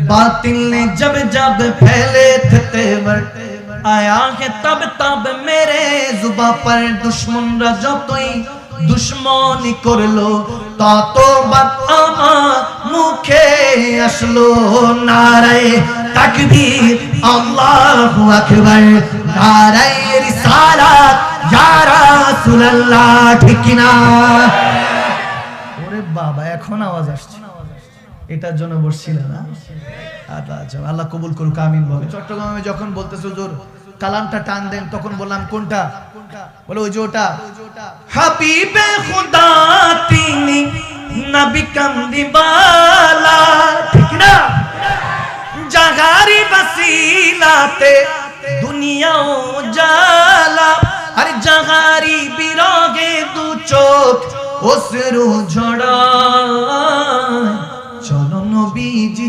बातिल ने जब जब फैले थे तेवर आया है तब तब मेरे जुबान पर दुश्मन जो तोई दुश्मनी करलो तो बात आमार मुखे আসলো নারায়ে তাকবীর আল্লাহু আকবার নারায়ে রিসালাত ইয়া রাসূলুল্লাহ ঠিক না ওরে বাবা এখন আওয়াজ আসছে এটার জন্য বসছিল না আচ্ছা আল্লাহ কবুল করুক আমিন বলে চট্টগ্রামে যখন বলতেছে হুজুর কালামটা টান দেন তখন বললাম কোনটা বলে ওই যে ওটা হাবিবে খোদা তিনি নবী কামদিবালা ঠিক না জাগারি বসিলাতে দুনিয়া উজালা আরে জাগারি বিরগে দু চোখ অশ্রু ঝড়া চলো নবীজি